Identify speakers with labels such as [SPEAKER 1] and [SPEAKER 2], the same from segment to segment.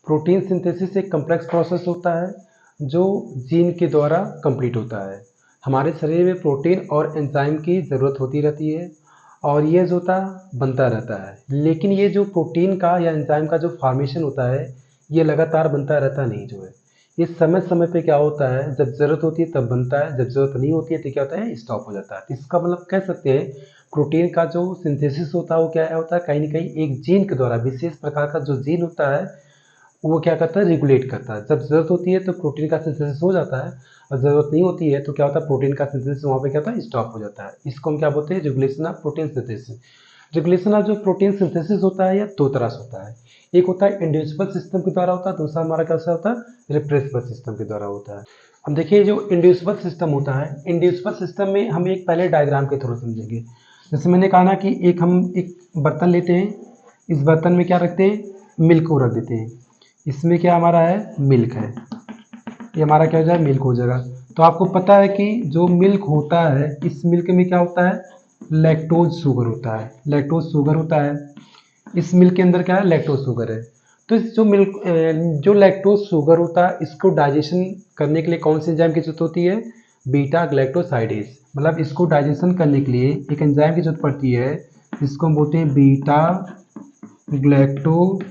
[SPEAKER 1] Protein synthesis एक complex process होता है जो जीन के द्वारा कंप्लीट होता है। हमारे शरीर में प्रोटीन और एंजाइम की ज़रूरत होती रहती है और ये जो होता बनता रहता है, लेकिन ये जो प्रोटीन का या एंजाइम का जो फॉर्मेशन होता है ये लगातार बनता रहता नहीं जो है। ये समय समय पे क्या होता है, जब ज़रूरत होती है तब बनता है, जब ज़रूरत नहीं होती है तो क्या होता है, स्टॉप हो जाता है। इसका मतलब कह सकते हैं प्रोटीन का जो सिंथेसिस होता है वो क्या होता है, कहीं ना कहीं एक जीन के द्वारा, विशेष प्रकार का जो जीन होता है वो क्या करता है, रेगुलेट करता है। जब ज़रूरत होती है तो प्रोटीन का सिंथेसिस हो जाता है और ज़रूरत नहीं होती है तो क्या होता है, प्रोटीन का सिंथेसिस वहाँ पे क्या होता है, स्टॉप हो जाता है। इसको हम क्या बोलते हैं, regulation of protein synthesis. Regulation of जो प्रोटीन सिंथेसिस होता है यह दो तरह से होता है। एक होता है इंड्यूसिबल सिस्टम के द्वारा होता है, दूसरा हमारा कैसा होता है, रिप्रेसिबल सिस्टम के द्वारा होता है। अब देखिए जो इंड्यूसिबल सिस्टम होता है, इंड्यूसिबल सिस्टम में हम एक पहले डायग्राम के थ्रू समझेंगे। जैसे मैंने कहा ना कि हम एक बर्तन लेते हैं, इस बर्तन में क्या रखते हैं, मिल्क को रख देते हैं। इसमें क्या हमारा है, मिल्क है, ये हमारा क्या हो जाएगा, मिल्क हो जाएगा। तो आपको पता है कि जो मिल्क होता है इस मिल्क में क्या होता है, लैक्टोज शुगर होता है, लैक्टोज शुगर होता है। इस मिल्क के अंदर क्या है, लैक्टोज शुगर है। तो इस जो लैक्टोज शुगर होता है इसको डाइजेशन करने के लिए कौन सी एंजाइम की जरूरत होती है, बीटा ग्लैक्टोसाइडेज। मतलब इसको डाइजेशन करने के लिए एक एंजाइम की जरूरत पड़ती है जिसको हम बोलते हैं बीटा ग्लैक्टोसाइडेज।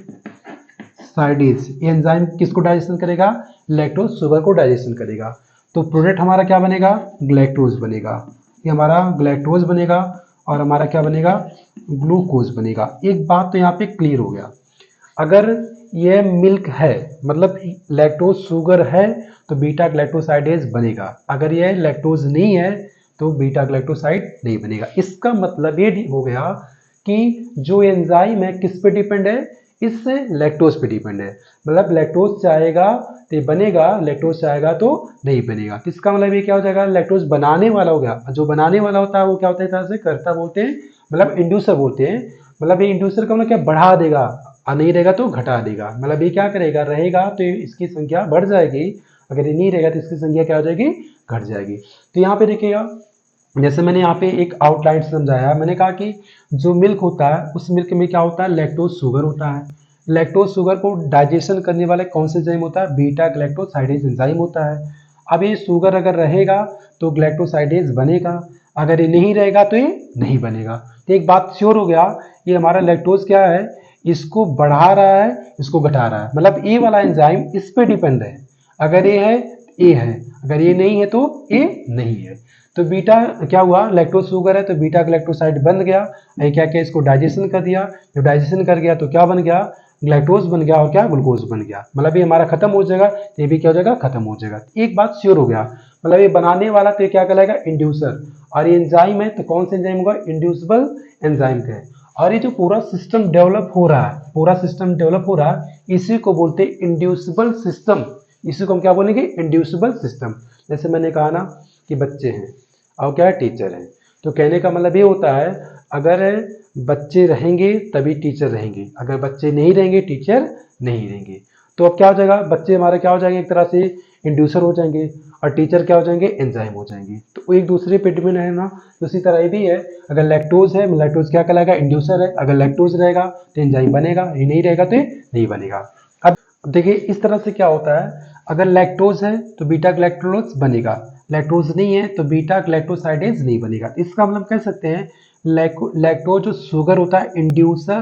[SPEAKER 1] ये एंजाइम किसको डाइजेशन करेगा, लैक्टोज शुगर को डाइजेशन करेगा। तो प्रोडक्ट हमारा क्या बनेगा, ग्लैक्टोज बनेगा। ये हमारा ग्लैक्टोज बनेगा और हमारा क्या बनेगा, ग्लूकोज बनेगा। एक बात तो यहाँ पे क्लियर हो गया, अगर ये मिल्क है मतलब लैक्टोज शुगर है तो बीटा ग्लैक्टोसाइडेज बनेगा, अगर ये लैक्टोज नहीं है तो बीटा ग्लैक्टोसाइड नहीं बनेगा। इसका मतलब ये हो गया कि जो एंजाइम है किस पे डिपेंड है, इस लैक्टोज पे डिपेंड है। मतलब लैक्टोज चाहेगा तो बनेगा, लैक्टोज चाहेगा तो नहीं बनेगा। इसका मतलब ये क्या हो जाएगा, लैक्टोज बनाने वाला हो गया। जो बनाने वाला होता है वो क्या होता है, तरह से करता बोलते हैं, मतलब इंड्यूसर बोलते हैं। मतलब ये इंड्यूसर का मतलब क्या, बढ़ा देगा, और नहीं रहेगा तो घटा देगा। मतलब ये क्या करेगा, रहेगा तो इसकी संख्या बढ़ जाएगी, अगर ये नहीं रहेगा तो इसकी संख्या क्या हो जाएगी, घट जाएगी। तो यहाँ पे देखिएगा, जैसे मैंने यहाँ पे एक आउटलाइन समझाया, मैंने कहा कि जो मिल्क होता है उस मिल्क में क्या होता है, लैक्टोज शुगर होता है। लैक्टोज शुगर को डाइजेशन करने वाले कौन से एंजाइम होता है, बीटा ग्लैक्टोसाइडेज एंजाइम होता है। अब ये शुगर अगर रहेगा तो ग्लैक्टोसाइडेज बनेगा, अगर ये नहीं रहेगा तो ये नहीं बनेगा। तो एक बात श्योर हो गया, ये हमारा लैक्टोज क्या है, इसको बढ़ा रहा है, इसको घटा रहा है। मतलब ए वाला एंजाइम इस पे डिपेंड है, अगर ये है ए है, अगर ये नहीं है तो ए नहीं है। तो बीटा क्या हुआ, लैक्टोज शुगर है तो बीटा ग्लैक्टोसाइड बन गया, ये क्या क्या इसको डाइजेशन कर दिया, जब डाइजेशन कर गया तो क्या बन गया, ग्लैक्टोज बन गया और क्या, ग्लूकोज बन गया। मतलब ये हमारा खत्म हो जाएगा, ये भी क्या हो जाएगा, खत्म हो जाएगा। एक बात श्योर हो गया, मतलब ये बनाने वाला तो ये क्या कहलाएगा, इंड्यूसर, और ये एंजाइम है तो कौन सा एंजाइम होगा, इंड्यूसिबल एंजाइम का है। और ये जो पूरा सिस्टम डेवलप हो रहा है, पूरा सिस्टम डेवलप हो रहा है, इसी को बोलते हैं इंड्यूसिबल सिस्टम। इसी को हम क्या बोलेंगे, इंड्यूसिबल सिस्टम। जैसे मैंने कहा ना कि बच्चे हैं और क्या है, टीचर है। तो कहने का मतलब ये होता है, अगर बच्चे रहेंगे तभी टीचर रहेंगे, अगर बच्चे नहीं रहेंगे टीचर नहीं रहेंगे। तो अब क्या हो जाएगा, बच्चे हमारे क्या हो जाएंगे, एक तरह से इंड्यूसर हो जाएंगे और टीचर क्या हो जाएंगे, एंजाइम हो जाएंगे। तो वो एक दूसरे पे डिपेंड है ना। तो उसी तरह ये भी है, अगर लैक्टोज है, लैक्टोज क्या कहलाएगा, इंड्यूसर है। अगर लैक्टोज रहेगा तो एंजाइम बनेगा, ये नहीं रहेगा तो नहीं बनेगा। अब देखिए इस तरह से क्या होता है, अगर लैक्टोज है तो बीटा ग्लैक्टोज बनेगा, लैक्टोज नहीं है तो बीटा ग्लैक्टोसाइडेज नहीं बनेगा। इसका मतलब कह सकते हैं लैक्टोज जो शुगर होता है इंड्यूसर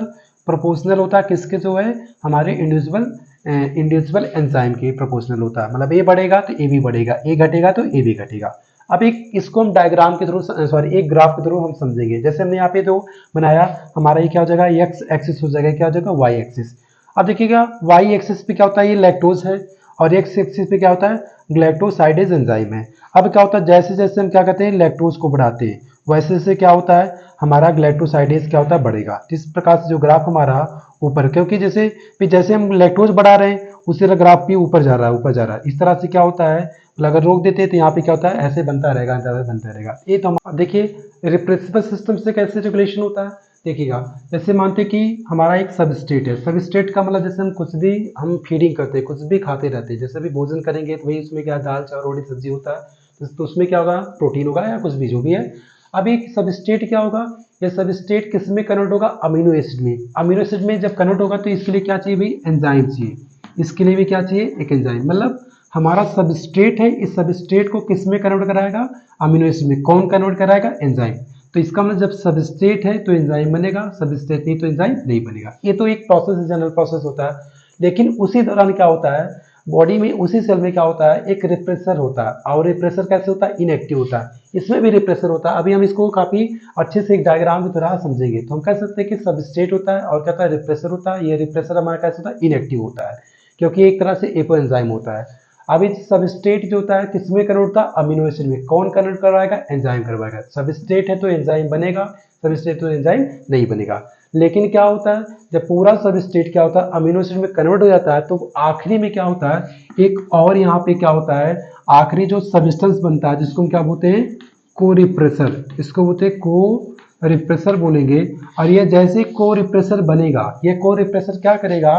[SPEAKER 1] प्रोपोर्शनल होता है किसके, जो है हमारे इंड्यूसिबल एंजाइम के प्रोपोर्शनल होता है। मतलब ये बढ़ेगा तो ये भी बढ़ेगा, ये घटेगा तो ये भी घटेगा। अब एक इसको हम डायग्राम के थ्रू, सॉरी एक ग्राफ के थ्रू हम समझेंगे। जैसे हमने यहाँ पे जो बनाया, हमारा ये क्या हो जाएगा, एक्स एक्सिस हो जाएगा, क्या हो जाएगा, वाई एक्सिस। अब देखिएगा वाई एक्सिस पे क्या होता है, ये लैक्टोज है, और एक्स एक्सिस पे क्या होता है, ग्लैक्टोसाइडेज एंजाइम है। अब क्या होता है, जैसे जैसे हम क्या कहते हैं, लैक्टोज को बढ़ाते हैं, वैसे से क्या होता है, हमारा ग्लैक्टोसाइडेज क्या होता है, बढ़ेगा। इस प्रकार से जो ग्राफ हमारा ऊपर, क्योंकि जैसे हम लैक्टोज बढ़ा रहे हैं उसी तरह ग्राफ भी ऊपर जा रहा है, ऊपर जा रहा है। इस तरह से क्या होता है, अगर रोक देते हैं तो यहाँ पे क्या होता है, ऐसे बनता रहेगा, बनता रहेगा। ये तो हम देखिए रिप्रेसिबल सिस्टम से कैसे रेगुलेशन होता है, देखिएगा। जैसे मानते कि हमारा एक सबस्ट्रेट है, सबस्ट्रेट का मतलब जैसे हम कुछ भी हम फीडिंग करते हैं, कुछ भी खाते रहते हैं, जैसे भी भोजन करेंगे तो वही उसमें क्या, दाल चावल रोटी सब्जी होता है, तो उसमें क्या होगा, प्रोटीन होगा या कुछ भी जो भी है। अब एक सबस्ट्रेट क्या होगा, ये सबस्ट्रेट किस में कन्वर्ट होगा, अमीनो एसिड में। अमीनो एसिड में जब कन्वर्ट होगा तो इसके लिए क्या चाहिए भाई, एंजाइम चाहिए। इसके लिए भी क्या चाहिए, एक एंजाइम। मतलब हमारा सबस्ट्रेट है, इस सबस्ट्रेट को किस में कन्वर्ट कराएगा, अमीनो एसिड में। कौन कन्वर्ट कराएगा, एंजाइम। तो इसका मतलब जब सबस्ट्रेट है तो एंजाइम बनेगा, सबस्ट्रेट नहीं तो एंजाइम नहीं बनेगा। ये तो एक प्रोसेस, जनरल प्रोसेस होता है। लेकिन उसी दौरान क्या होता है, बॉडी में उसी सेल में क्या होता है, एक रिप्रेसर होता है। और रिप्रेसर कैसे होता है, इनएक्टिव होता है। इसमें भी रिप्रेसर होता है। अभी हम इसको काफी अच्छे से एक डायग्राम की तरह समझेंगे। तो हम कह सकते हैं कि सबस्ट्रेट होता है और क्या होता है, रिप्रेसर होता है। ये रिप्रेसर हमारा कैसे होता है, इनएक्टिव होता है, क्योंकि एक तरह से एपो एंजाइम होता है। अब इस सबस्ट्रेट जो होता है किसमें कन्वर्ट होता है, अमीनो एसिड में। कौन कन्वर्ट करवाएगा, एंजाइम करवाएगा। सबस्ट्रेट है तो एंजाइम बनेगा, सबस्ट्रेट तो एंजाइम नहीं बनेगा। लेकिन क्या होता है, जब पूरा सबस्ट्रेट क्या होता है अमीनो एसिड में कन्वर्ट हो जाता है, तो आखिरी में क्या होता है, एक और यहाँ पे क्या होता है, आखिरी जो सब्सटेंस बनता है जिसको हम क्या बोलते हैं, को रिप्रेसर। इसको बोलते हैं को रिप्रेसर बोलेंगे। और ये जैसे को रिप्रेसर बनेगा, ये को रिप्रेसर क्या करेगा,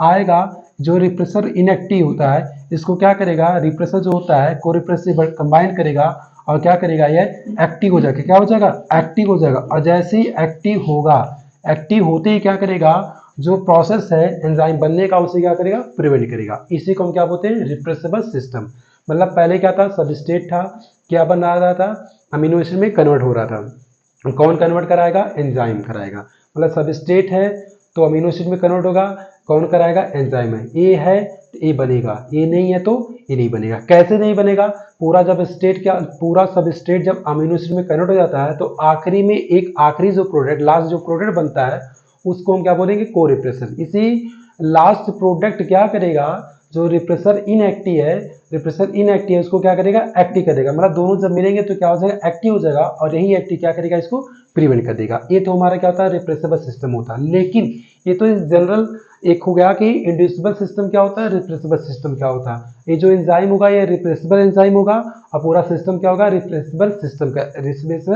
[SPEAKER 1] आएगा, जो रिप्रेसर इनएक्टिव होता है इसको क्या करेगा, रिप्रेसर जो होता है को रिप्रेसर से कंबाइन करेगा और क्या करेगा, ये एक्टिव हो जाएगा। क्या हो जाएगा, एक्टिव हो जाएगा। और जैसे ही एक्टिव होगा, एक्टिव होते ही क्या करेगा, जो प्रोसेस है एंजाइम बनने का उसे क्या करेगा, प्रिवेंट करेगा। इसी को हम क्या बोलते हैं, रिप्रेसिबल सिस्टम। मतलब पहले क्या था, सबस्ट्रेट था, क्या बन रहा था, अमीनो एसिड में कन्वर्ट हो रहा था। कौन कन्वर्ट कराएगा, एंजाइम कराएगा। मतलब सबस्ट्रेट है तो अमीनो एसिड में कन्वर्ट होगा, कौन कराएगा, एंजाइम है। ए है तो ए बनेगा, ए नहीं है तो ये नहीं बनेगा। कैसे नहीं बनेगा, पूरा जब स्टेट क्या, पूरा सबस्ट्रेट जब अमीनो एसिड में कन्वर्ट हो जाता है तो आखिरी में एक आखिरी जो प्रोडक्ट, लास्ट जो प्रोडक्ट बनता है उसको हम क्या बोलेंगे, को रिप्रेसर। इसी लास्ट प्रोडक्ट क्या करेगा, जो रिप्रेसर इनएक्टिव है, रिप्रेसर इनएक्टिव है उसको क्या करेगा, एक्टिव करेगा। मतलब दोनों जब मिलेंगे तो क्या हो जाएगा, एक्टिव हो जाएगा। और यही एक्टिव क्या करेगा, इसको प्रिवेंट कर देगा। ये तो हमारा क्या होता है, रिप्रेसिबल सिस्टम होता है। लेकिन ये तो जनरल एक हो गया कि इंड्यूसिबल सिस्टम क्या होता है, रिप्रेसिबल सिस्टम क्या होता है। ये जो एंजाइम होगा ये रिप्रेसिबल एंजाइम होगा और पूरा सिस्टम क्या होगा, रिप्रेसिबल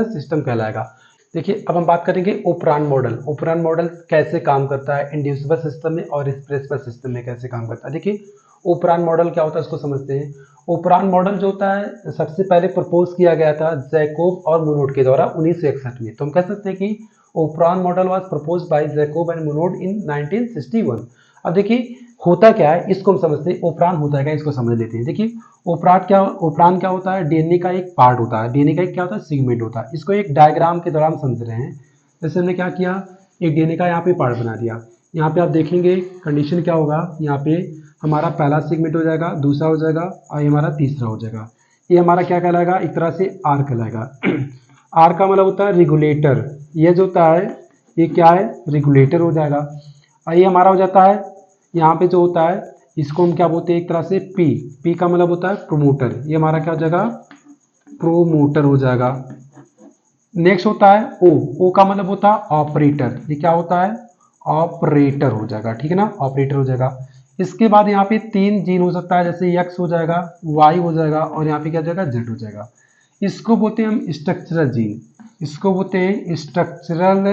[SPEAKER 1] सिस्टम कहलाएगा। देखिए अब हम बात करेंगे ओपरान मॉडल। ओपरान मॉडल कैसे काम करता है इंड्यूसिबल सिस्टम में और रिप्रेसिबल सिस्टम में कैसे काम करता है। देखिए ओपरान मॉडल क्या होता है इसको समझते हैं। ओपरान मॉडल जो होता है सबसे पहले प्रपोज किया गया था जैकोब और मुनोट के द्वारा 1961 में। तो हम कह सकते हैं कि operon model was proposed by Jacob and Monod in 1961। अब देखिए होता क्या है इसको हम समझते हैं, ओपरान होता है क्या इसको समझ लेते हैं। देखिए ओपरान क्या होता है, डीएनए का एक पार्ट होता है। डीएनए का एक क्या होता है, सेगमेंट होता है। इसको एक डायग्राम के दौरान समझ रहे हैं। जैसे हमने क्या किया, एक डीएनए का यहाँ पे पार्ट बना दिया। यहाँ पे आप देखेंगे कंडीशन क्या होगा, यहाँ पे हमारा पहला सेगमेंट हो जाएगा, दूसरा हो जाएगा और ये हमारा तीसरा हो जाएगा। ये हमारा क्या कहलाएगा, एक तरह से आर कहलाएगा। आर का मतलब होता है रेगुलेटर। ये जो होता है ये क्या है, रेगुलेटर हो जाएगा। और ये हमारा हो जाता है यहाँ पे जो होता है इसको हम क्या बोलते हैं, एक तरह से पी। पी का मतलब होता है प्रोमोटर। ये हमारा क्या हो जाएगा, प्रोमोटर हो जाएगा। नेक्स्ट होता है ओ। ओ का मतलब होता है ऑपरेटर। ये क्या होता है, ऑपरेटर हो जाएगा, ठीक है ना, ऑपरेटर हो जाएगा। इसके बाद यहाँ पे 3 जीन हो सकता है, जैसे एक्स हो जाएगा, वाई हो जाएगा और यहाँ पे क्या हो जाएगा, जेड हो जाएगा। इसको बोलते हैं हम स्ट्रक्चरल जीन। इसको बोलते हैं स्ट्रक्चरल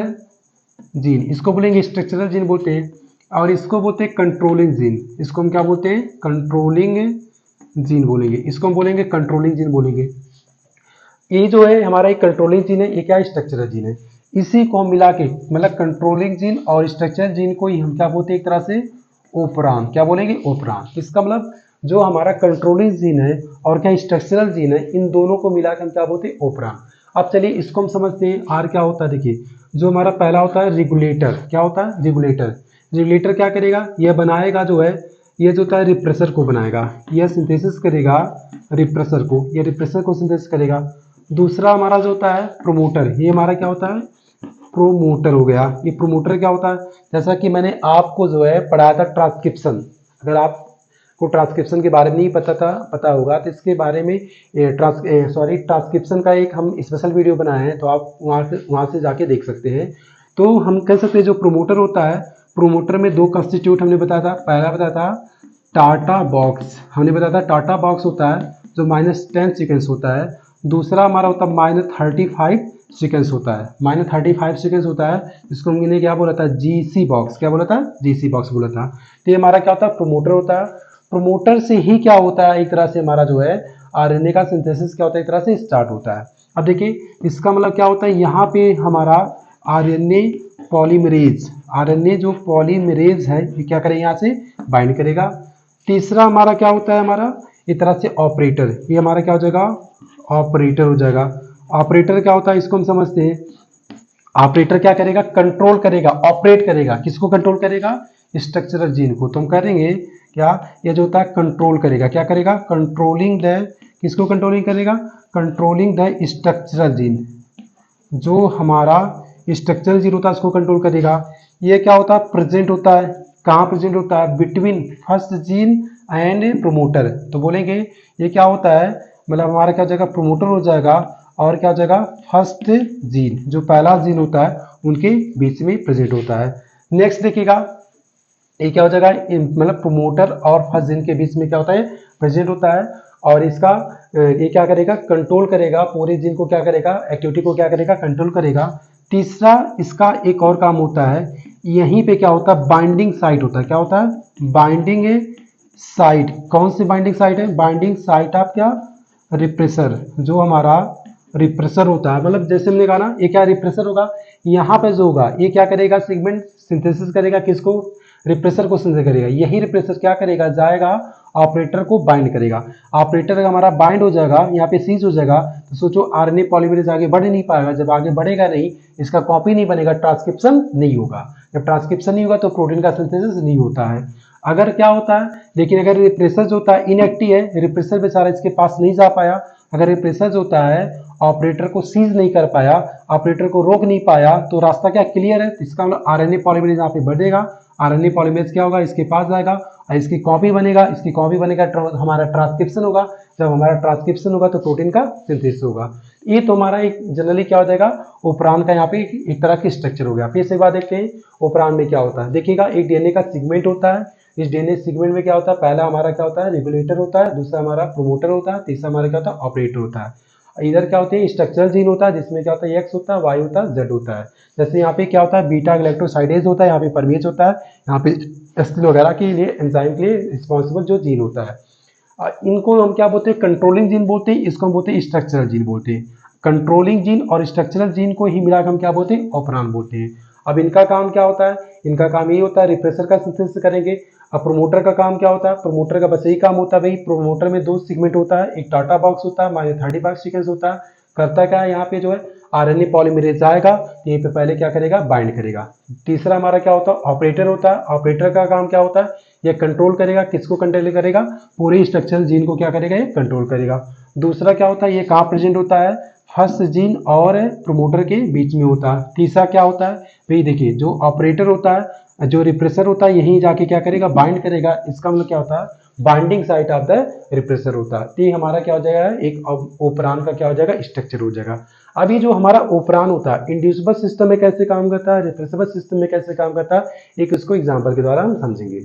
[SPEAKER 1] जीन, इसको बोलेंगे स्ट्रक्चरल जीन बोलते हैं। और इसको बोलते हैं कंट्रोलिंग जीन। इसको हम क्या बोलते हैं, कंट्रोलिंग जीन बोलेंगे। इसको हम बोलेंगे कंट्रोलिंग जीन बोलेंगे। ये जो है हमारा एक कंट्रोलिंग जीन है, ये क्या है, स्ट्रक्चरल जीन है। इसी को हम मिला के मतलब कंट्रोलिंग जीन और स्ट्रक्चरल जीन को ही हम क्या बोलते हैं, एक तरह से ओपरान। क्या बोलेंगे, ओपरान। इसका मतलब जो हमारा कंट्रोलिंग जीन है और क्या स्ट्रक्चरल जीन है, इन दोनों को मिला के हम क्या बोलते हैं, ओपरान। अब चलिए इसको हम समझते हैं। आर क्या होता है, देखिए जो हमारा पहला होता है रेगुलेटर। क्या होता है, रेगुलेटर। रेगुलेटर क्या करेगा, यह बनाएगा जो है, ये जो होता है रिप्रेसर को बनाएगा, यह सिंथेसिस करेगा रिप्रेसर को, ये रिप्रेसर को सिंथेसिस करेगा। दूसरा हमारा जो होता है प्रोमोटर, ये हमारा क्या होता है, प्रोमोटर हो गया। ये प्रोमोटर क्या होता है, जैसा कि मैंने आपको जो है पढ़ाया था ट्रांसक्रिप्शन। अगर आपको ट्रांसक्रिप्शन के बारे में नहीं पता होगा तो इसके बारे में ट्रांसक्रिप्शन का एक हम स्पेशल वीडियो बनाए हैं, तो आप वहाँ से जाके देख सकते हैं। तो हम कह सकते हैं जो प्रोमोटर होता है, प्रोमोटर में 2 कंस्टिट्यूट हमने बताया था। पहला बताया था टाटा बॉक्स, हमने बताया था टाटा बॉक्स होता है जो -10 सीक्वेंस होता है। दूसरा हमारा होता है -35 सीक्वेंस होता है, -35 सीक्वेंस होता है, जिसको हमने क्या बोला था, जीसी बॉक्स। क्या बोला था, जीसी बॉक्स बोला था। तो ये हमारा क्या होता है, प्रोमोटर होता है। प्रोमोटर से ही क्या होता है, एक तरह से हमारा जो है आरएनए का सिंथेसिस क्या होता है, एक तरह से स्टार्ट होता है। अब देखिए इसका मतलब क्या होता है, यहाँ पे हमारा आरएनए पॉलीमरेज, आरएनए जो पॉलीमरेज है ये क्या करेगा, यहाँ से बाइंड करेगा। तीसरा हमारा क्या होता है, हमारा एक तरह से ऑपरेटर, ये हमारा क्या हो जाएगा, ऑपरेटर हो जाएगा। ऑपरेटर क्या होता है इसको हम समझते हैं। ऑपरेटर क्या करेगा, कंट्रोल करेगा, ऑपरेट करेगा, किसको कंट्रोल करेगा, स्ट्रक्चरल जीन को। तो हम करेंगे क्या, ये जो होता है कंट्रोल करेगा, क्या करेगा, कंट्रोलिंग द, किसको कंट्रोलिंग करेगा, कंट्रोलिंग द स्ट्रक्चरल जीन। जो हमारा स्ट्रक्चरल जीन होता है उसको कंट्रोल करेगा। ये क्या होता है, प्रेजेंट होता है, कहाँ प्रेजेंट होता है, between first gene and promoter. तो बोलेंगे ये क्या होता है, मतलब हमारा क्या हो जाएगा, प्रोमोटर हो जाएगा, और क्या हो जाएगा, फर्स्ट जीन, जो पहला जीन होता है उनके बीच में प्रेजेंट होता है। नेक्स्ट देखिएगा, ये क्या हो जाएगा, मतलब प्रोमोटर और फर्स्ट जीन के बीच में क्या होता है, प्रेजेंट होता है। और इसका ये क्या करेगा, कंट्रोल करेगा, पूरे जीन को क्या करेगा, एक्टिविटी को क्या करेगा, कंट्रोल करेगा। तीसरा इसका एक और काम होता है, यहीं पे क्या होता है, बाइंडिंग साइट होता है, क्या होता है, बाइंडिंग साइट। कौन सी बाइंडिंग साइट है, बाइंडिंग साइट ऑफ क्या, रिप्रेसर। जो हमारा रिप्रेसर होता है, मतलब जैसे हमने कहा ना, ये क्या रिप्रेसर होगा, यहाँ पे जो होगा ये क्या करेगा, सेगमेंट सिंथेसिस करेगा, किसको, रिप्रेसर को सिंथेसिस करेगा। यही रिप्रेसर क्या करेगा, जाएगा ऑपरेटर को बाइंड करेगा। ऑपरेटर अगर हमारा बाइंड हो जाएगा, यहाँ पे सीज हो जाएगा, तो सोचो आरएनए पॉलीमरेज आगे बढ़ नहीं पाएगा। जब आगे बढ़ेगा नहीं, इसका कॉपी नहीं बनेगा, ट्रांसक्रिप्शन नहीं होगा। जब ट्रांसक्रिप्शन नहीं होगा तो प्रोटीन का सिंथेसिस नहीं होता है। अगर क्या होता है, लेकिन अगर रिप्रेसर जो होता है इनएक्टिव है, रिप्रेसर बेचारा इसके पास नहीं जा पाया, अगर रिप्रेसर जो होता है ऑपरेटर को सीज नहीं कर पाया, ऑपरेटर को रोक नहीं पाया, तो रास्ता क्या क्लियर है, इसका मतलब आरएनए पॉलीमरेज यहाँ पे बढ़ेगा, आरएनए पॉलीमरेज क्या होगा, इसके पास जाएगा और इसकी कॉपी बनेगा, इसकी कॉपी बनेगा, हमारा ट्रांसक्रिप्शन होगा। जब हमारा ट्रांसक्रिप्शन होगा तो प्रोटीन का सिंथेसिस होगा। ये तो हमारा एक जनरली क्या हो जाएगा, उपरांत का यहाँ पे एक तरह की स्ट्रक्चर हो गया। फिर से बात देखते हैं उपरांत में क्या होता है। देखिएगा, एक डीएनए का सेगमेंट होता है। इस डीएनए सेगमेंट में क्या होता है, पहला हमारा क्या होता है, रेगुलेटर होता है, दूसरा हमारा प्रोमोटर होता है, तीसरा हमारा क्या होता है, ऑपरेटर होता है। इधर क्या होते हैं, स्ट्रक्चरल जीन होता है, जिसमें क्या होता है, एक्स होता है, वाई होता है, जेड होता है। जैसे यहाँ पे क्या होता है, बीटा ग्लैक्टोसाइडेज होता है, यहाँ पे परमेज होता है, यहाँ पे एस्टिल वगैरह के लिए, एंजाइम के लिए रिस्पॉन्सिबल जो जीन होता है। इनको हम क्या बोलते हैं, कंट्रोलिंग जीन बोलते हैं, इसको हम बोलते हैं स्ट्रक्चरल जीन बोलते हैं। कंट्रोलिंग जीन और स्ट्रक्चरल जीन को ही मिलाकर हम क्या बोलते हैं, ऑपरान बोलते हैं। अब इनका काम क्या होता है, इनका काम ये होता है, रिप्रेसर का सिंथेसिस करेंगे। अब प्रोमोटर का काम क्या होता है, प्रोमोटर का बस यही काम होता है भाई, प्रोमोटर में दो सेगमेंट होता है, एक टाटा बॉक्स होता है, माइनस 30 बॉक्स सीक्वेंस होता है। करता क्या है, यहाँ पे जो है आरएनए पॉलीमरेज आएगा, यहीं पे पहले क्या करेगा, बाइंड करेगा। तीसरा हमारा क्या होता है, ऑपरेटर होता है। ऑपरेटर का काम क्या होता है, ये कंट्रोल करेगा, किसको कंट्रोल करेगा, पूरे स्ट्रक्चरल जीन को क्या करेगा, ये कंट्रोल करेगा। दूसरा क्या होता है, ये कहाँ प्रेजेंट होता है, फर्स्ट जीन और प्रोमोटर के बीच में होता है। तीसरा क्या होता है भाई, देखिए जो ऑपरेटर होता है, जो रिप्रेसर होता है, यहीं जाके क्या करेगा, बाइंड करेगा। इसका मतलब क्या होता है, binding site of the repressor होता है। तो ये हमारा क्या हो जाएगा, एक ओपरान का क्या हो जाएगा, स्ट्रक्चर हो जाएगा। अब ये जो हमारा ओपरान होता है, इंड्यूसिबल सिस्टम में कैसे काम करता है, रिप्रेसिबल सिस्टम में कैसे काम करता है, एक इसको एग्जाम्पल के द्वारा हम समझेंगे।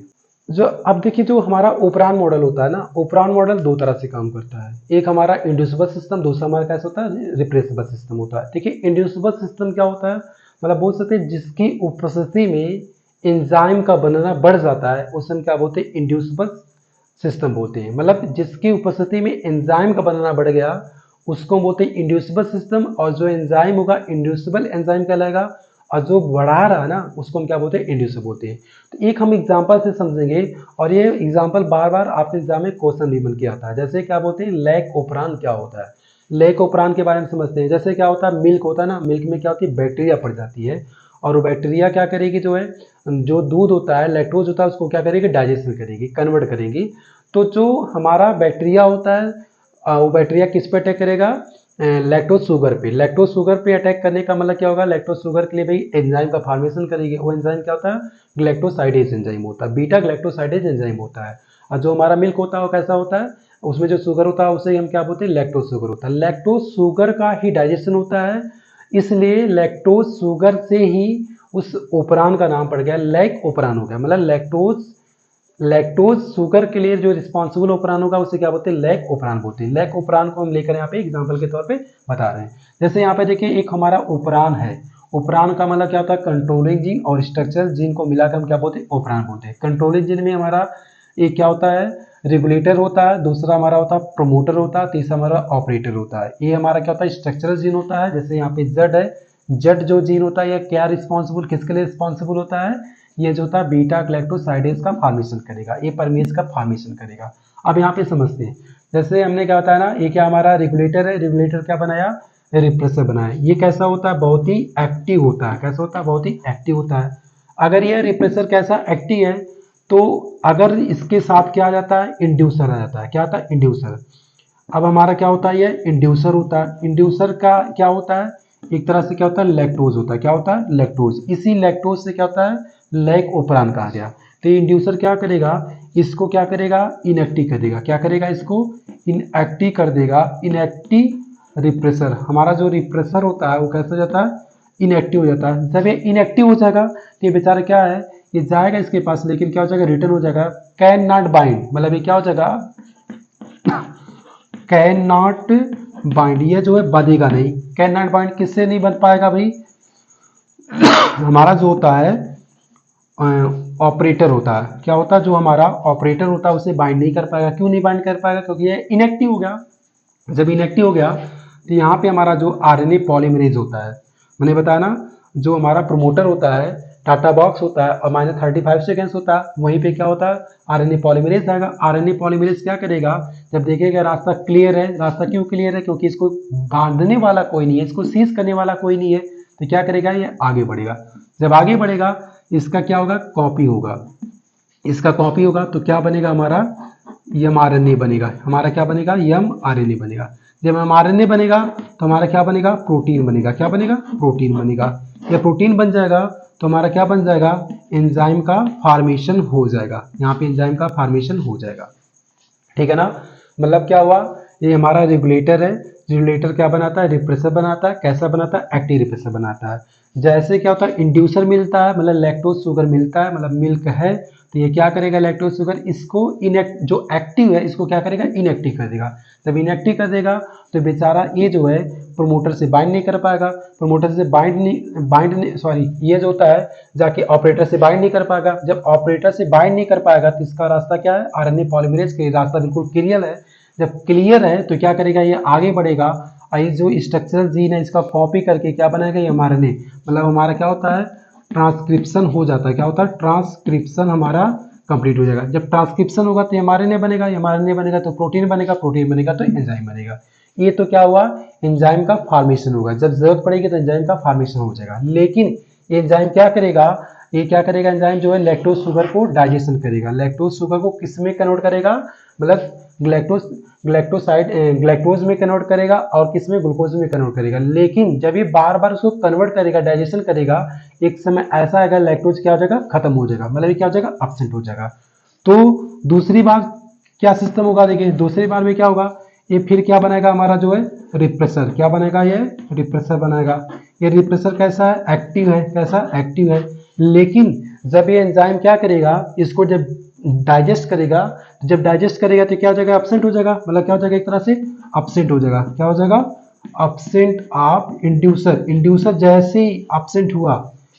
[SPEAKER 1] जो अब देखिए, जो हमारा ओपरान मॉडल होता है ना, ओपरान मॉडल दो तरह से काम करता है। एक हमारा इंड्यूसिबल सिस्टम, दूसरा हमारा कैसे होता है, रिप्रेसिबल सिस्टम होता है। देखिए, इंड्यूसिबल सिस्टम क्या होता है, मतलब बोल सकते हैं जिसकी उपस्थिति में एंजाइम का बनना बढ़ जाता है, उसे हम क्या बोलते हैं, इंड्यूसिबल सिस्टम बोलते हैं। मतलब जिसकी उपस्थिति में एंजाइम का बनना बढ़ गया, उसको बोलते हैं इंड्यूसिबल सिस्टम। और जो एंजाइम होगा, इंड्यूसिबल एंजाइम कहलाएगा, और जो बढ़ा रहा है ना, उसको हम क्या बोलते हैं, इंड्यूसर बोलते हैं। तो एक हम एग्जांपल से समझेंगे, और ये एग्जांपल बार बार आपके एग्जाम में क्वेश्चन भी बन के आता है। जैसे क्या बोलते हैं, लैक ओपरान क्या होता है, लैक ओपरान के बारे में समझते हैं। जैसे क्या होता है, मिल्क होता है ना, मिल्क में क्या होती है, बैक्टीरिया पड़ जाती है, और वो बैक्टीरिया क्या करेगी, जो है जो दूध होता है, लैक्टोज होता है, उसको क्या करेगी, डाइजेशन करेगी, कन्वर्ट करेगी। तो जो हमारा बैक्टीरिया होता है, वो बैक्टीरिया किस पे अटैक करेगा, लैक्टोज शुगर पे। लैक्टोज शुगर पे अटैक करने का मतलब क्या होगा, लैक्टोज शुगर के लिए भाई एंजाइम का फॉर्मेशन करेगी। वो एंजाइम क्या होता है, ग्लैक्टोसाइडेज एंजाइम होता है, बीटा ग्लैक्टोसाइडेज एंजाइम होता है। और जो हमारा मिल्क होता है वो कैसा होता है, उसमें जो शुगर होता है उसे हम क्या बोलते हैं, लैक्टोज शुगर होता है। लैक्टोज शुगर का ही डाइजेशन होता है, इसलिए लैक्टोज शुगर से ही उस ओपरान का नाम पड़ गया, लैक ओपरान हो गया। मतलब लैक्टोज शुगर के लिए जो रिस्पॉन्सिबल ओपरान होगा उसे क्या बोलते हैं, लैक ओपरान बोलते हैं। लैक ओपरान को हम लेकर यहाँ पे एग्जांपल के तौर पे बता रहे हैं। जैसे यहाँ पे देखिए, एक हमारा ओपरान है। ओपरान का मतलब क्या होता है, कंट्रोलिंग जीन और स्ट्रक्चरल जीन को मिलाकर हम क्या बोलते हैं, ओपरान बोलते हैं। कंट्रोलिंग जीन में हमारा एक क्या होता है, रेगुलेटर होता है, दूसरा हमारा होता है प्रोमोटर होता है, तीसरा हमारा ऑपरेटर होता है। ये हमारा क्या होता है, स्ट्रक्चरल जीन होता है। जैसे यहाँ पे जेड है, जेड जो जीन होता है, ये क्या रिस्पॉन्सिबल, किसके लिए रिस्पॉन्सिबल होता है, ये जो होता है बीटा ग्लैक्टोसाइडेज का फॉर्मेशन करेगा, ये परमेज का फॉर्मेशन करेगा। अब यहाँ पे समझते हैं, जैसे हमने क्या बताया ना, ये क्या हमारा रेगुलेटर है, रेगुलेटर क्या बनाया, रिप्रेसर बनाया। ये कैसा होता है, बहुत ही एक्टिव होता है। कैसा होता है, बहुत ही एक्टिव होता है। अगर ये रिप्रेसर कैसा एक्टिव है, तो अगर इसके साथ क्या आ जाता है, इंड्यूसर आ जाता है। क्या आता है, इंड्यूसर। अब हमारा क्या होता है, ये इंड्यूसर होता है। इंड्यूसर का क्या होता है, एक तरह से क्या होता है, लैक्टोज होता है। क्या होता है, लैक्टोज। इसी लैक्टोज से क्या होता है, लैक ओपरान कहा गया। तो ये इंड्यूसर क्या करेगा, इसको क्या करेगा, इनएक्टिव कर देगा। क्या करेगा, इसको इनएक्टिव कर देगा। इनएक्टिव रिप्रेसर, हमारा जो रिप्रेसर होता है वो कैसे हो जाता है, इनएक्टिव हो जाता है। जब ये इनएक्टिव हो जाएगा तो ये बेचारा क्या है, ये जाएगा इसके पास, लेकिन क्या हो जाएगा, रिटर्न हो जाएगा। कैन नॉट बाइंड, मतलब ये क्या हो जाएगा, कैन नॉट बाइंड, ये जो है बंधेगा नहीं। कैन नॉट बाइंड किससे नहीं बन पाएगा भाई, हमारा जो होता है ऑपरेटर होता है। क्या होता है, जो हमारा ऑपरेटर होता है उसे बाइंड नहीं कर पाएगा। क्यों नहीं बाइंड कर पाएगा, क्योंकि ये इनएक्टिव हो गया। जब इनएक्टिव हो गया तो यहाँ पे हमारा जो आरएनए पॉलीमरेज होता है, मैंने बताया ना, जो हमारा प्रमोटर होता है, टाटा बॉक्स होता है और -35 सेकेंड्स होता है, वहीं पे क्या होता है, आरएनए पॉलीमरेज आएगा। आरएनए पॉलीमरेज क्या करेगा, जब देखेगा रास्ता क्लियर है, रास्ता क्यों क्लियर है, क्योंकि इसको बांधने वाला कोई नहीं है, इसको सीज करने वाला कोई नहीं है, तो क्या करेगा, ये आगे बढ़ेगा। जब आगे बढ़ेगा, इसका क्या होगा, कॉपी होगा। इसका कॉपी होगा तो क्या बनेगा, हमारा एम आर एन ए बनेगा। हमारा क्या बनेगा, एम आर एन ए बनेगा। जब एम आर एन ए बनेगा तो हमारा क्या बनेगा, प्रोटीन बनेगा। क्या बनेगा, प्रोटीन बनेगा। जब प्रोटीन बन जाएगा तो हमारा क्या बन जाएगा, एंजाइम का फॉर्मेशन हो जाएगा। यहाँ पे एंजाइम का फॉर्मेशन हो जाएगा, ठीक है ना। मतलब क्या हुआ, ये हमारा रेगुलेटर है। रेगुलेटर क्या बनाता है, रिप्रेसर बनाता है। कैसा बनाता है, एक्टिव रिप्रेसर बनाता है। जैसे क्या होता है, इंड्यूसर मिलता है, मतलब लैक्टोज शुगर मिलता है, मतलब मिल्क है, तो ये क्या करेगा, लैक्टोज शुगर इसको जो एक्टिव है इसको क्या करेगा, इनएक्टिव कर देगा। जब इनएक्टिव कर देगा तो बेचारा ये जो है प्रोमोटर से बाइंड नहीं कर पाएगा। प्रोमोटर से बाइंड नहीं सॉरी, ये जो होता है जाके ऑपरेटर से बाइंड नहीं कर पाएगा। जब ऑपरेटर से बाइंड नहीं कर पाएगा तो इसका रास्ता क्या है, आरएनए पॉलीमरेज के रास्ता बिल्कुल क्लियर है। जब क्लियर है तो क्या करेगा, ये आगे बढ़ेगा और ये जो स्ट्रक्चरल जीन है इसका कॉपी करके क्या बनाएगा, ये आरएनए, मतलब हमारा क्या होता है, ट्रांसक्रिप्शन हो जाता है। क्या होता है, ट्रांसक्रिप्शन हमारा कंप्लीट हो जाएगा। जब ट्रांसक्रिप्शन होगा तो एमआरएनए बनेगा, एमआरएनए बनेगा तो प्रोटीन बनेगा, प्रोटीन बनेगा तो एंजाइम बनेगा। ये तो क्या हुआ, एंजाइम का फॉर्मेशन होगा। जब जरूरत पड़ेगी तो एंजाइम का फॉर्मेशन हो जाएगा। लेकिन एंजाइम क्या करेगा, ये क्या करेगा, एंजाइम जो है लैक्टोज शुगर को डाइजेशन करेगा। लैक्टोज शुगर को किस में कन्वर्ट करेगा, मतलब ग्लैक्टोज में कन्वर्ट करेगा और किस में, ग्लूकोज में कन्वर्ट करेगा। लेकिन जब ये बार बार उसको कन्वर्ट करेगा, डाइजेशन करेगा, एक समय ऐसा आएगा लैक्टोज क्या हो जाएगा, खत्म हो जाएगा, मतलब ये क्या हो जाएगा, एब्सेंट हो जाएगा। तो दूसरी बार क्या सिस्टम होगा, देखिए दूसरी बार में क्या होगा, ये फिर क्या बनाएगा, हमारा जो है रिप्रेसर। क्या बनेगा, ये रिप्रेसर बनाएगा। ये रिप्रेसर कैसा है, एक्टिव है। कैसा, एक्टिव है। लेकिन जब ये एंजाइम क्या करेगा, इसको जब डाइजेस्ट करेगा, जब डाइजेस्ट करेगा तो क्या हो जाएगा, एब्सेंट हो जाएगा, मतलब क्या हो जाएगा, एक तरह से एब्सेंट हो जाएगा। क्या हो जाएगा, एब्सेंट ऑफ इंड्यूसर। इंड्यूसर जैसे ही एब्सेंट हुआ,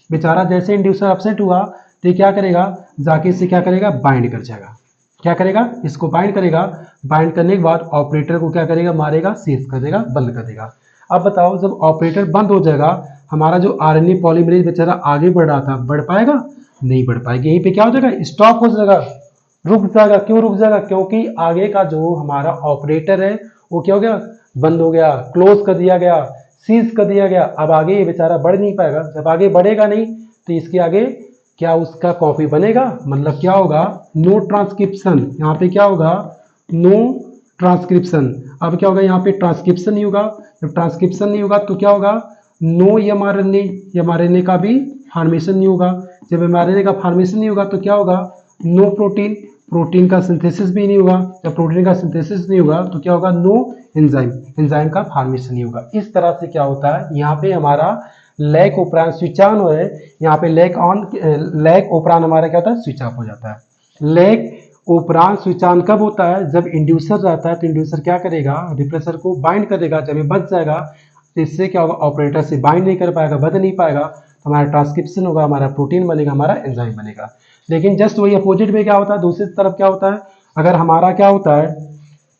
[SPEAKER 1] बेचारा जैसे इंड्यूसर एब्सेंट हुआ तो क्या करेगा, जाके इससे क्या करेगा, बाइंड कर जाएगा। क्या करेगा, इसको बाइंड करेगा। बाइंड करने के बाद ऑपरेटर को क्या करेगा, मारेगा, सीज कर देगा, बंद कर देगा। अब बताओ, जब ऑपरेटर बंद हो जाएगा, हमारा जो आरएनए पॉलीमरेज बेचारा आगे बढ़ रहा था, बढ़ पाएगा, नहीं बढ़ पाएगा। यहीं पे क्या हो जाएगा, स्टॉप हो जाएगा, रुक जाएगा। क्यों रुक जाएगा, क्योंकि आगे का जो हमारा ऑपरेटर है वो क्या हो गया, बंद हो गया, क्लोज कर दिया गया, सीज कर दिया गया। अब आगे ये बेचारा बढ़ नहीं पाएगा। जब आगे बढ़ेगा नहीं तो इसके आगे क्या उसका कॉपी बनेगा, मतलब क्या होगा, नो ट्रांसक्रिप्शन। यहाँ पे क्या होगा, नो ट्रांसक्रिप्शन। अब क्या होगा, यहाँ पे ट्रांसक्रिप्शन नहीं होगा। जब ट्रांसक्रिप्शन नहीं होगा तो क्या होगा, नो एमआरएनए, एमआरएनए का भी फॉर्मेशन नहीं होगा। जब एमआरएनए का फॉर्मेशन नहीं होगा तो क्या होगा, नो प्रोटीन, प्रोटीन का सिंथेसिस भी नहीं होगा। जब प्रोटीन का सिंथेसिस नहीं होगा तो क्या होगा, नो एंजाइम, एंजाइम का फॉर्मेशन नहीं होगा। इस तरह से क्या होता है, यहाँ पे हमारा लैक ओपरान स्विच ऑन है, यहाँ पे लैक ओपरान हमारा क्या होता है, स्विच ऑफ हो जाता है। लैक ओपरान स्विच ऑन कब होता है, जब इंड्यूसर रहता है तो इंड्यूसर क्या करेगा, रिप्रेसर को बाइंड करेगा। जब ये बच जाएगा तो इससे क्या होगा, ऑपरेटर से बाइंड नहीं कर पाएगा, बच नहीं पाएगा, तो हमारा ट्रांसक्रिप्शन होगा, हमारा प्रोटीन बनेगा, हमारा एंजाइम बनेगा। लेकिन जस्ट वही अपोजिट में क्या होता है, दूसरी तरफ क्या होता है, अगर हमारा क्या होता है,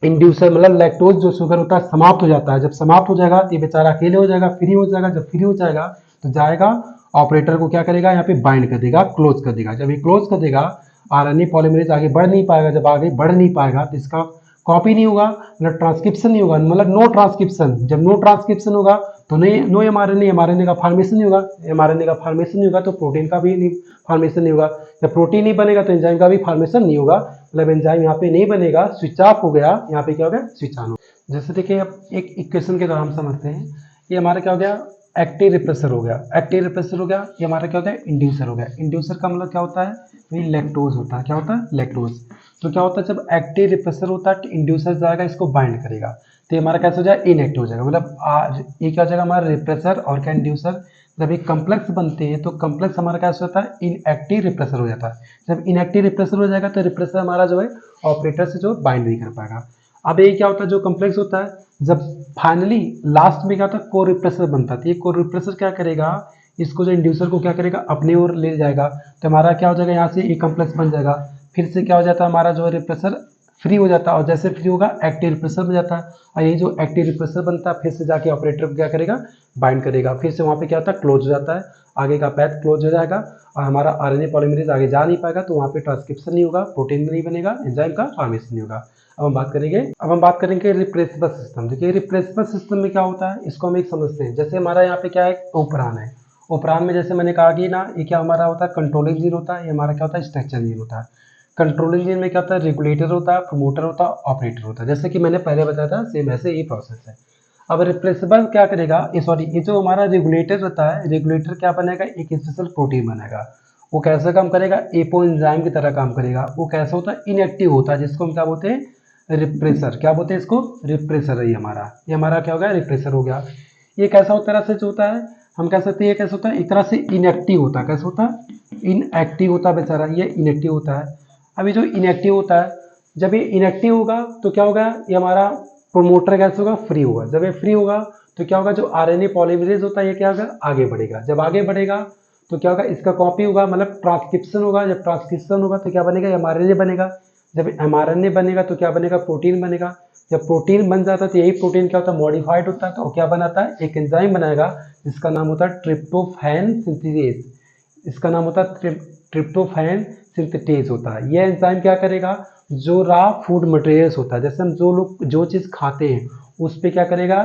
[SPEAKER 1] इंड्यूसर मतलब लैक्टोज जो शुगर होता है समाप्त हो जाता है। जब समाप्त हो जाएगा तो ये बेचारा अकेले हो जाएगा, फ्री हो जाएगा। जब फ्री हो जाएगा तो जाएगा ऑपरेटर को क्या करेगा, यहाँ पे बाइंड कर देगा, क्लोज कर देगा। जब ये क्लोज कर देगा, आरएनए पॉलीमरेज आगे बढ़ नहीं पाएगा। जब आगे बढ़ नहीं पाएगा तो इसका कॉपी नहीं होगा, मतलब ट्रांसक्रिप्शन नहीं होगा, मतलब नो ट्रांसक्रिप्शन। जब नो ट्रांसक्रिप्शन होगा तो नो एमआरएनए, एमआरएनए का फॉर्मेशन नहीं होगा, एमआरएनए का फॉर्मेशन नहीं होगा तो प्रोटीन का भी नहीं फॉर्मेशन नहीं होगा। जब प्रोटीन नहीं बनेगा तो एंजाइम का भी फॉर्मेशन नहीं होगा, मतलब एंजाइम यहाँ पे नहीं बनेगा, स्विच ऑफ हो गया। यहाँ पे क्या हो गया, स्विच ऑन हो गया। जैसे देखिए अब एक इक्वेशन के द्वारा हम समझते हैं, ये हमारा क्या हो गया, एक्टिव रिप्रेसर हो गया, एक्टिव रिप्रेसर हो गया। ये हमारा क्या होता है, इंड्यूसर हो गया। इंड्यूसर का मतलब क्या होता है, वही लैक्टोज होता है। क्या होता है, लैक्टोज। तो क्या होता है, जब एक्टिव रिप्रेसर होता है तो इंड्यूसर जाएगा, इसको बाइंड करेगा, तो ये हमारा कैसे हो जाएगा, इनएक्टिव हो जाएगा। मतलब ये क्या हो जाएगा, हमारा रिप्रेसर और क्या इंड्यूसर जब ये कम्प्लेक्स बनते हैं तो कम्प्लेक्स हमारा कैसे होता है, इनएक्टिव रिप्रेसर हो जाता है। जब इनएक्टिव रिप्रेसर हो जाएगा तो रिप्रेसर हमारा जो है ऑपरेटर से जो बाइंड नहीं कर पाएगा। अब ये क्या होता है, जो कम्प्लेक्स होता है, जब फाइनली लास्ट में क्या होता है, को रिप्रेसर बनता है। तो ये को रिप्रेसर क्या करेगा, इसको जो इंड्यूसर को क्या करेगा, अपनी ओर ले जाएगा। तो हमारा क्या हो जाएगा, यहाँ से एक कम्प्लेक्स बन जाएगा। फिर से क्या हो जाता है, हमारा जो रिप्रेसर फ्री हो जाता है, और जैसे फ्री होगा एक्टिव रिप्रेसर बन जाता है। और ये जो एक्टिव रिप्रेसर बनता है फिर से जाके ऑपरेटर को क्या करेगा, बाइंड करेगा। फिर से वहाँ पे क्या होता है, क्लोज हो जाता है, आगे का पैथ क्लोज हो जाएगा और हमारा आरएनए पॉलीमरेज आगे जा नहीं पाएगा, तो वहाँ पे ट्रांसक्रिप्शन नहीं होगा, प्रोटीन नहीं बनेगा, एंजाइम का फॉर्मेशन नहीं होगा। अब हम बात करेंगे रिप्लेसेबल सिस्टम। देखिए रिप्लेसेबल सिस्टम में क्या होता है, इसको हम एक समझते हैं। जैसे हमारा यहाँ पे क्या है, ओपरान है। ओपरान में जैसे मैंने कहा कि ना, ये क्या हमारा होता है, कंट्रोलिंग जीन होता है। ये हमारा क्या होता है, स्ट्रक्चर जीन होता है। कंट्रोलिंग जीन में क्या होता है, रेगुलेटर होता है, प्रमोटर होता है, ऑपरेटर होता है। जैसे कि मैंने पहले बताया था, सेम ऐसे ये प्रोसेस है। अब रिप्लेसेबल क्या करेगा, ये जो हमारा रेगुलेटर होता है, रेगुलेटर क्या बनेगा, एक स्पेशल प्रोटीन बनेगा। वो कैसे काम करेगा, एपो एंजाइम की तरह काम करेगा। वो कैसा होता है, इनएक्टिव होता है, जिसको हम क्या बोलते हैं, रिप्रेसर। क्या बोलते हैं इसको, रिप्रेसर है। ये हमारा क्या हो गया, रिप्रेसर हो गया। ये कैसा होता तरह से जो होता है, हम कह सकते हैं ये कैसे होता है, एक तरह से इनएक्टिव होता है। कैसे होता है, इनएक्टिव होता है बेचारा, ये इनएक्टिव होता है। अभी जो इनएक्टिव होता है, जब ये इनएक्टिव होगा तो क्या होगा, ये हमारा प्रोमोटर कैसे होगा, फ्री होगा। जब ये फ्री होगा तो क्या होगा, जो आरएनए पॉलीमरेज होता है ये क्या होगा, आगे बढ़ेगा। जब आगे बढ़ेगा तो क्या होगा, इसका कॉपी होगा, मतलब ट्रांसक्रिप्शन होगा। जब ट्रांसक्रिप्शन होगा तो क्या बनेगा, एमआरएनए बनेगा। जब एमआरएनए बनेगा तो क्या बनेगा, प्रोटीन बनेगा। जब प्रोटीन बन जाता है तो यही प्रोटीन क्या होता है, मॉडिफाइड होता है, तो क्या बनाता है, एक एंजाइम बनाएगा जिसका नाम होता है ट्रिप्टोफैन सिंथेसेस। इसका नाम होता है ट्रिप्टोफैन सिंथेटेज होता है। यह एंजाइम क्या करेगा, जो रा फूड मटेरियल्स होता है, जैसे हम जो चीज़ खाते हैं उस पर क्या करेगा,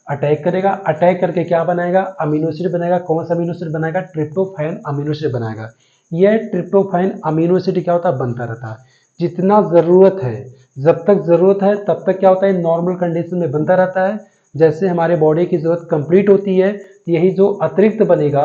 [SPEAKER 1] अटैक करेगा। अटैक करके क्या बनाएगा, अमीनो एसिड बनाएगा। कौन सा अमीनो एसिड बनाएगा, ट्रिप्टोफैन अमीनो एसिड बनाएगा। यह ट्रिप्टोफैन अमीनो एसिड क्या होता है, बनता रहता है जितना ज़रूरत है। जब तक ज़रूरत है तब तक क्या होता है, नॉर्मल कंडीशन में बनता रहता है। जैसे हमारे बॉडी की ज़रूरत कंप्लीट होती है, यही जो अतिरिक्त बनेगा,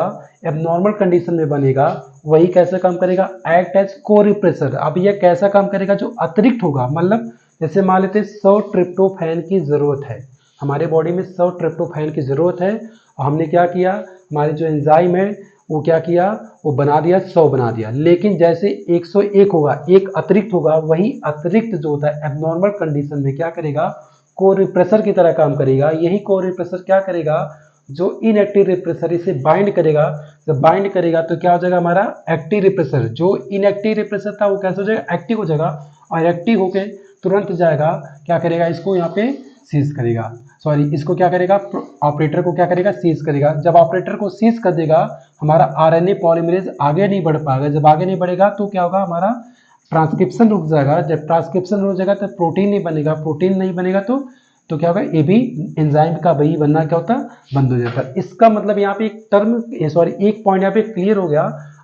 [SPEAKER 1] अब नॉर्मल कंडीशन में बनेगा, वही कैसे काम करेगा, एक्ट एज को रिप्रेसर। अब यह कैसा काम करेगा, जो अतिरिक्त होगा, मतलब जैसे मान लेते 100 ट्रिप्टोफैन की ज़रूरत है, हमारे बॉडी में 100 ट्रिप्टोफैन की ज़रूरत है, और हमने क्या किया, हमारी जो एंजाइम है वो क्या किया, वो बना दिया, 100 बना दिया। लेकिन जैसे 101 होगा, एक अतिरिक्त होगा, वही अतिरिक्त जो होता है एबनॉर्मल कंडीशन में क्या करेगा, को रिप्रेसर की तरह काम करेगा। यही को रिप्रेसर क्या करेगा, जो इनएक्टिव रिप्रेसर इसे बाइंड करेगा। जब बाइंड करेगा तो क्या हो जाएगा, हमारा एक्टिव रिप्रेसर। जो इनएक्टिव रिप्रेसर था वो कैसे हो जाएगा, एक्टिव हो जाएगा, और एक्टिव होके तुरंत जाएगा, क्या करेगा, इसको यहाँ पे सीज करेगा, इसको क्या करेगा, ऑपरेटर को क्या करेगा, सीज करेगा। जब ऑपरेटर को सीज कर देगा, हमारा आरएनए पॉलीमरेज आगे नहीं बढ़ पाएगा। जब आगे नहीं बढ़ेगा तो क्या होगा, हमारा ट्रांसक्रिप्शन रुक जाएगा। जब ट्रांसक्रिप्शन रुक जाएगा तो प्रोटीन नहीं बनेगा। प्रोटीन नहीं बनेगा तो क्या होगा, ये भी एंजाइम का वही बनना क्या होता है, बंद हो जाता है। इसका मतलब यहाँ पे एक पॉइंट यहाँ पे क्लियर हो गया।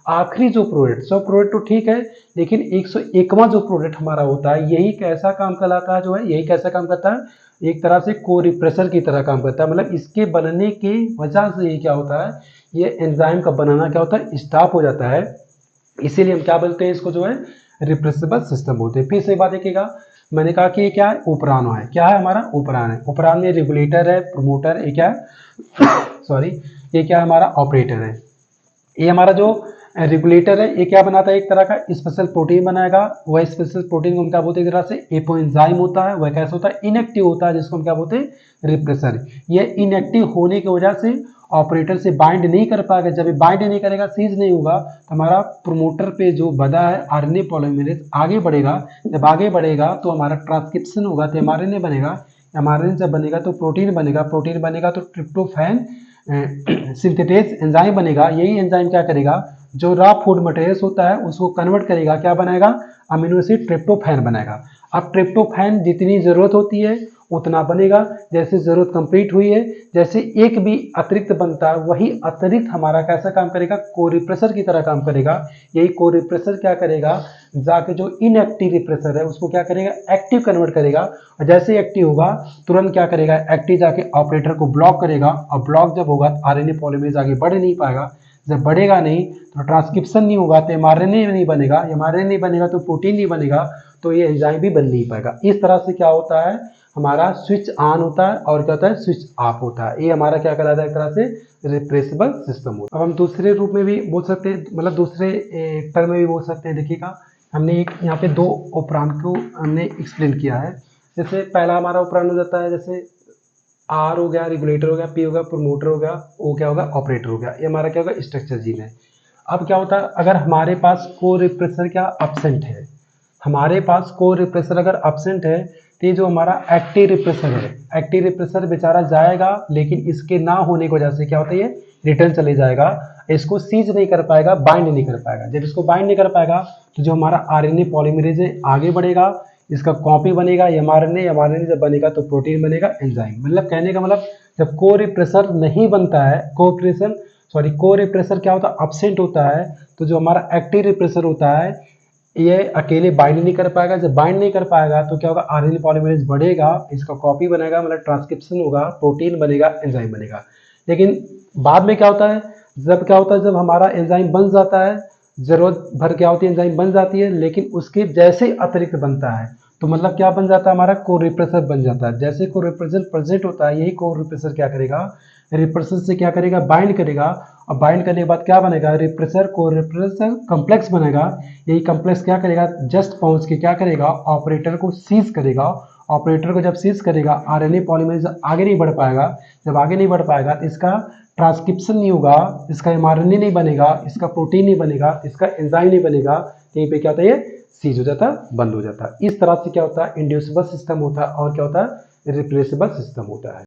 [SPEAKER 1] आखिरी जो प्रोडक्ट, 100 प्रोडक्ट तो ठीक है, लेकिन 101वां जो प्रोडक्ट हमारा होता है, यही कैसा काम कहलाता है, जो है यही कैसा काम करता है, एक तरह से को रिप्रेसर की तरह काम करता है। मतलब इसके बनने की वजह से ये क्या होता है, ये एंजाइम का बनाना क्या होता है, स्टॉप हो जाता है। इसीलिए हम क्या बोलते हैं, इसको जो है रिप्रेसिबल सिस्टम बोलते हैं। फिर से एक बात देखिएगा, मैंने कहा कि ये क्या है, ओपरानो है। क्या है, हमारा ओपरान है। ओपरान में रेगुलेटर है, प्रोमोटर, ये क्या है ये क्या है, हमारा ऑपरेटर है। ये हमारा जो रेगुलेटर है, ये क्या बनाता है, एक तरह का स्पेशल प्रोटीन बनाएगा। वह स्पेशल प्रोटीन को हम क्या बोलते हैं, एक तरह से एपोएंजाइम होता है। वह कैसा होता है, इनएक्टिव होता है, जिसको हम क्या बोलते हैं, रिप्रेसर। यह इनएक्टिव होने की वजह से ऑपरेटर से बाइंड नहीं कर पाएगा। जब ये बाइंड नहीं करेगा, सीज नहीं होगा, तो हमारा प्रोमोटर पे जो बधा है आरएनए पॉलीमरेज आगे बढ़ेगा। जब आगे बढ़ेगा तो हमारा ट्रांसक्रिप्शन होगा, तो एमआरएनए बनेगा। एमआरएनए जब बनेगा तो प्रोटीन बनेगा। प्रोटीन बनेगा तो ट्रिप्टोफैन सिंथेटेज एंजाइम बनेगा, यही एंजाइम क्या करेगा, जो रॉ फूड मटेरियल्स होता है उसको कन्वर्ट करेगा, क्या बनाएगा, अमीनो एसिड ट्रिप्टोफैन बनाएगा। अब ट्रिप्टोफैन जितनी ज़रूरत होती है उतना बनेगा, जैसे ज़रूरत कंप्लीट हुई है, जैसे एक भी अतिरिक्त बनता है वही अतिरिक्त हमारा कैसा काम करेगा, को रिप्रेसर की तरह काम करेगा। यही को रिप्रेसर क्या करेगा, जाके जो इनएक्टिव रिप्रेसर है उसको क्या करेगा, एक्टिव कन्वर्ट करेगा, और जैसे एक्टिव होगा तुरंत क्या करेगा, एक्टिव जाके ऑपरेटर को ब्लॉक करेगा, और ब्लॉक जब होगा तो आरएनए पॉलीमरेज आगे बढ़ नहीं पाएगा, जब बढ़ेगा नहीं तो ट्रांसक्रिप्शन नहीं होगा तो एमआरएनए नहीं बनेगा, एमआरएनए नहीं बनेगा तो प्रोटीन नहीं बनेगा, तो ये एंजाइम भी बन नहीं पाएगा। इस तरह से क्या होता है, हमारा स्विच ऑन होता है और क्या होता है, स्विच ऑफ होता है। ये हमारा क्या कहलाता है, एक तरह से रिप्रेसिबल सिस्टम होता है। अब हम दूसरे रूप में भी बोल सकते हैं, मतलब दूसरे टर्म में भी बोल सकते हैं। देखिएगा, हमने एक यहाँ पे दो ऑपरेंड को हमने एक्सप्लेन किया है। जैसे पहला हमारा ऑपरेंड हो जाता है, जैसे आर हो गया रेगुलेटर हो गया, पी हो गया प्रमोटर हो गया, ओ क्या होगा, ऑपरेटर हो गया। ये हमारा क्या होगा, स्ट्रक्चर जीन है। अब क्या होता है, अगर हमारे पास को रिप्रेसर क्या एब्सेंट है, हमारे पास को रिप्रेसर अगर एब्सेंट है तो ये जो हमारा एक्टिव रिप्रेसर है, एक्टिव रिप्रेसर बेचारा जाएगा, लेकिन इसके ना होने की वजह से क्या होता है, ये रिटर्न चले जाएगा, इसको सीज नहीं कर पाएगा, बाइंड नहीं कर पाएगा। जब इसको बाइंड नहीं कर पाएगा तो जो हमारा आरएनए पॉलीमरेज है आगे बढ़ेगा, इसका कॉपी बनेगा एमआरएनए, एमआरएनए जब बनेगा तो प्रोटीन बनेगा, एंजाइम। मतलब कहने का मतलब जब को रिप्रेसर नहीं बनता है, को रिप्रेसर क्या होता है, एब्सेंट होता है, तो जो हमारा एक्टिव रिप्रेसर होता है ये अकेले बाइंड नहीं कर पाएगा। जब बाइंड नहीं कर पाएगा तो क्या होगा, आरएनए पॉलीमरेज बढ़ेगा, इसका कॉपी बनेगा, मतलब ट्रांसक्रिप्शन होगा, प्रोटीन बनेगा, एंजाइम बनेगा। लेकिन बाद में क्या होता है, जब हमारा एंजाइम बन जाता है, जरूरत भर क्या होती है, एंजाइम बन जाती है, लेकिन उसके जैसे अतिरिक्त बनता है तो मतलब क्या बन जाता है, हमारा को रिप्रेसर बन जाता है। जैसे को रिप्रेसर प्रेजेंट होता है, यही को रिप्रेसर क्या करेगा, रिप्रेसर से क्या करेगा, बाइंड करेगा, और बाइंड करने के बाद क्या बनेगा, रिप्रेसर को रिप्रेसर कॉम्प्लेक्स बनेगा। यही कॉम्प्लेक्स क्या करेगा, जस्ट पहुंच के क्या करेगा, ऑपरेटर को सीज करेगा। ऑपरेटर को जब सीज करेगा, आरएनए पॉलीमरेज आगे नहीं बढ़ पाएगा। जब आगे नहीं बढ़ पाएगा तो इसका ट्रांसक्रिप्शन नहीं होगा, इसका एमआरएनए नहीं बनेगा, इसका प्रोटीन नहीं बनेगा, इसका एंजाइम नहीं बनेगा। यहीं पे क्या होता है, ये सीज हो जाता है, बंद हो जाता है। इस तरह से क्या होता है, इंड्यूसिबल सिस्टम होता है और क्या होता है, रिप्लेसेबल सिस्टम होता है।